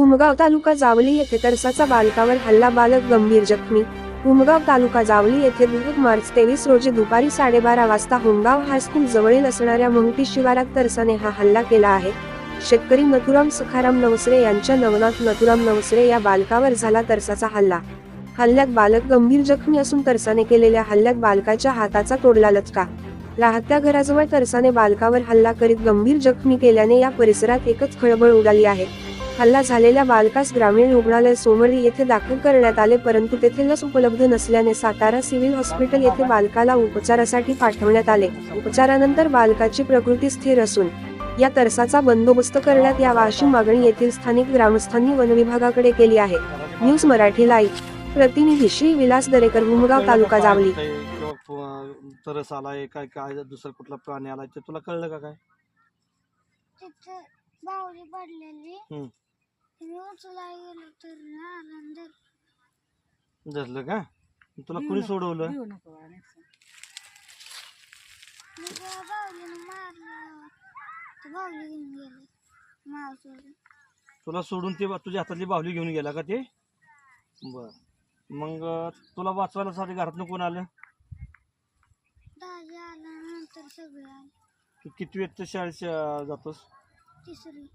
उमगाव तालुका जावली येथे तरसाचा बालकावर हल्ला, बालक गंभीर जखमी। उमगाव तालुका जावली येथे मार्च 23 रोजी दुपारी 12:30 वाजता होमगाव हायस्कूल जवळील असणाऱ्या मंगटी शिवारात तरसाने हा हल्ला केला आहे। शेतकरी नथुराम सखाराम नवसरे यांच्या नवनाथ नथुराम नवसरे या बालकावर झाला तरसाचा हल्ला। हल्ल्यात बालक गंभीर जखमी असून तरसाने केलेल्या हल्ल्यात बालकाच्या हाताचा तोडला लचका। राहत्या घराजवळ तरसाने बालकावर हल्ला करीत गंभीर जखमी केल्याने या परिसरात एकच खळबळ उडाली आहे। हल्ला झालेल्या बालकास ग्रामीण रुग्णालय सोमरी येथे दाखल करण्यात आले, परंतु तेथे लस उपलब्ध नसल्याने सातारा सिव्हिल हॉस्पिटल येथे बालकाला उपचारासाठी पाठवण्यात आले। उपचारानंतर बालकाची प्रकृती स्थिर असून या तरसाचा बंदोबस्त करण्यात यावा अशी मागणी येथील स्थानिक ग्रामस्थांनी वनविभागाकडे केली आहे। न्यूज मराठी लाईव्ह प्रतिनिधी श्री विलास दरेकर, उमगाव तालुका जावली। तरस आलाय काय काय दुसरा कुठला प्राणी आलाय ते तुला कळलं का काय? तिथे बावली पडलेली, मी उचलाय गेलो तर ना धरलं का? तुला कुणी सोडवलं? मी त्या बावलीनं मारलं, ते बावली घेऊन गेले माव सोडून। तुला सोडून ते तुझ्या हातातली बाहुली घेऊन गेला का ते? बर, मग तुला वाचवायला साठी घरातनं कोण आलं? दाजी आल्यानंतर सगळे आले। तू किती वेळ शाळेत जातोस? तिसरी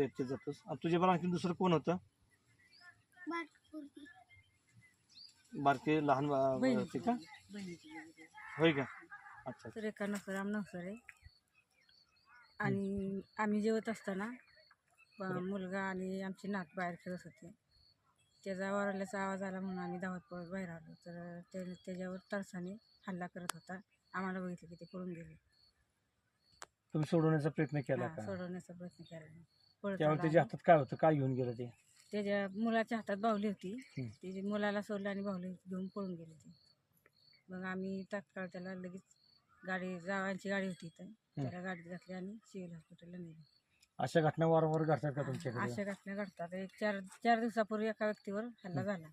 वेळ जातोस। आणि तुझ्या बरोबर आणखी दुसरं कोण होतं? बाटपुरती बारके लहान होते का? होय का? अच्छा। सुरेखा नथुराम नवसरे। आणि आम्ही जेवत असताना मुलगा आणि आमची नात बाहेर खेळत होते। त्याचा ओरडल्याचा आवाज आला म्हणून आम्ही धावत पळत बाहेर आलो, तर त्याच्यावर तरसाने हल्ला करत होता। आम्हाला बघितलं की ते पळून गेले। तुम्ही सोडवण्याचा प्रयत्न केला का? सोडवण्याचा प्रयत्न केला। पळत त्यावेळी आला त्याच्या हातात काय होतं? काय घेऊन गेलं ते? त्याच्या मुलाच्या हातात बाहुली होती, त्याची मुलाला सोडलं आणि बाहुली घेऊन पळून गेले ते। मग आम्ही तात्काळ त्याला लगेच जावांची गाडी होती तर त्याला गाडीत घातली आणि सिव्हिल हॉस्पिटलला नेले। अशा घटना वारंवार घडतात का तुमच्याकडे? अशा घटना घडतात। एक चार दिवसापूर्वी एका व्यक्तीवर हल्ला झाला,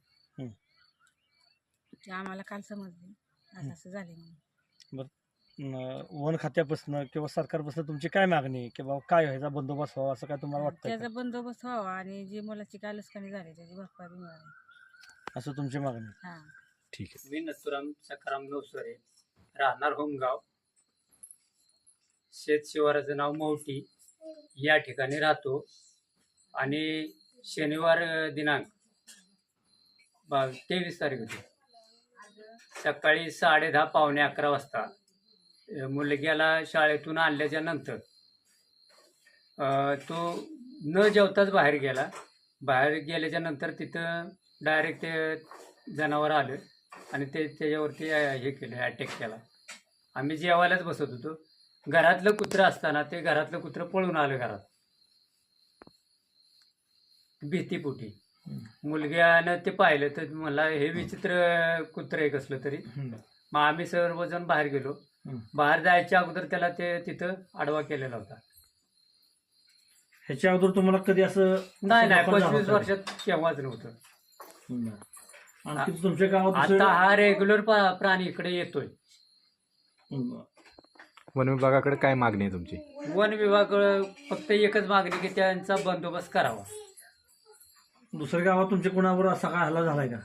ते आम्हाला काल समजले आज असं झाले म्हणून। वन खात्यापासून किंवा सरकारपासून तुमची काय मागणी आहे की बाबा काय ह्याचा बंदोबस्त व्हावा असं काय तुम्हाला वाटतं? त्याचा बंदोबस्त व्हावा आणि जी मुलाची काय लसकानी झाली त्याची भरपाई मिळावी असं तुमची मागणी? हा, ठीक आहे। मी नथुराम सखाराम नवसरे, राहणार होमगाव, शेत शिवाराचं नाव मौटी, या ठिकाणी राहतो। आणि शनिवार दिनांक 23 तारीख होती, सकाळी 10:30 पावणे 11 वाजता मुलग्याला शाळेतून आणल्याच्या नंतर तो न जेवताच बाहेर गेला। बाहेर गेल्याच्या नंतर तिथं डायरेक्ट ते जनावर आलं आणि त्याच्यावरती हे केलं, अटॅक केला। आम्ही जेवायलाच बसत होतो, घरातलं कुत्रं असताना ते घरातलं कुत्रं पळून आलं घरात भीतीपोटी। मुलग्यानं ते पाहिलं तर मला हे विचित्र कुत्रं आहे कसलं तरी। मग आम्ही सर्वजण बाहेर गेलो। बाहेर जायच्या अगोदर त्याला ते तिथं आडवा केलेला होता। ह्याच्या अगोदर तुम्हाला कधी असं? नाही 25 वर्षात केव्हाच नव्हतं। आणखी तुमच्या गावात आता हा रेग्युलर प्राणी इकडे येतोय। वन विभागाकडे काय मागणी आहे तुमची? वन विभाग फक्त एकच मागणी की त्यांचा बंदोबस्त करावा। दुसऱ्या गावात तुमच्या कोणावर असा काय हल्ला झालाय का?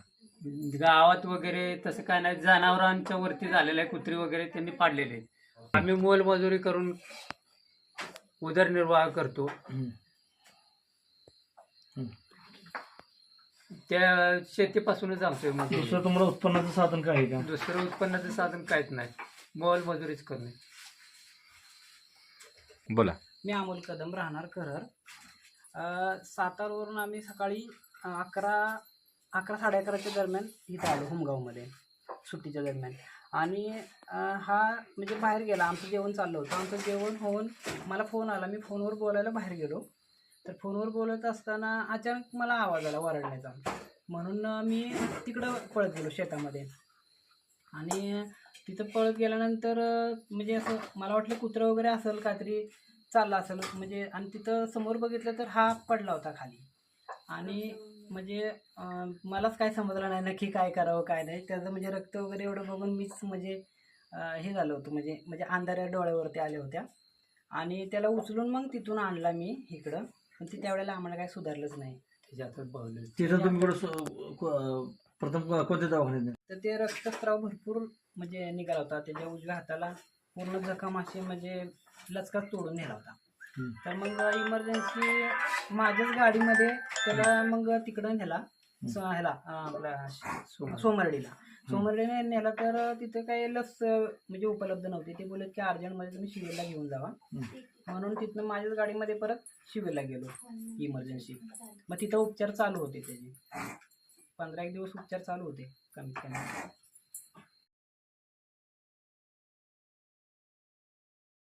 गावात वगैरे तसं काय नाही, जनावरांच्या वरती झालेलं आहे, कुत्री वगैरे त्यांनी पाडलेले आहेत। आम्ही मोलमजुरी करून उदरनिर्वाह करतो। त्या शेतीपासूनच आमचं दुसरं तुम्हाला उत्पन्नाचं साधन काय आहे का? दुसरं उत्पन्नाचं साधन काहीच नाही, मोलमजुरीच करणे। बोला। मी अमोल कदम, राहणार करर। सातारवरून आम्ही सकाळी 11-11:30च्या दरम्यान इथं आलो होमगावमध्ये सुट्टीच्या दरम्यान। आणि हा म्हणजे बाहेर गेला, आमचं जेवण चाललं होतं। आमचं जेवण होऊन मला फोन आला, मी फोनवर बोलायला बाहेर गेलो। तर फोनवर बोलत असताना अचानक मला आवाज आला वरडण्याचा, म्हणून मी तिकडं पळत गेलो शेतामध्ये। आणि तिथं पळत गेल्यानंतर म्हणजे असं मला वाटलं कुत्रं वगैरे असेल, काहीतरी चाललं असेल म्हणजे। आणि तिथं समोर बघितलं तर हा पडला होता खाली। आणि म्हणजे मलाच काय समजलं नाही नक्की काय करावं काय नाही। त्याचं म्हणजे रक्त वगैरे एवढं बघून मीच म्हणजे हे झालं होतं, म्हणजे अंधाऱ्या डोळ्यावरती आल्या होत्या। आणि त्याला उचलून मग तिथून आणला मी इकडं, पण त्यावेळेला आम्हाला काय सुधारलंच नाही। त्याच्या हातात बाहुली होती. तिथं तुम्ही प्रथम कोणत्या दवाखान्यात नेलं? तर ते रक्तस्राव भरपूर म्हणजे निघाला होता. त्याच्या उजव्या हाताला पूर्ण जखम अशी म्हणजे लचकाच तोडून नेला होता. हम्म. तर मग इमर्जन्सी माझ्याच गाडीमध्ये त्याला मग तिकडं नेला ह्याला आपल्या सोमर्डीला. सोमर्डीने नेला तर तिथं काही लस म्हणजे उपलब्ध नव्हती. ते बोलत की अर्जंटमध्ये तुम्ही शिवेरला घेऊन जावा. म्हणून तिथनं माझ्याच गाडीमध्ये परत शिवेरला गेलो इमर्जन्सी. मग तिथं उपचार चालू होते त्याचे 15 एक दिवस उपचार चालू होते कमीत कमी.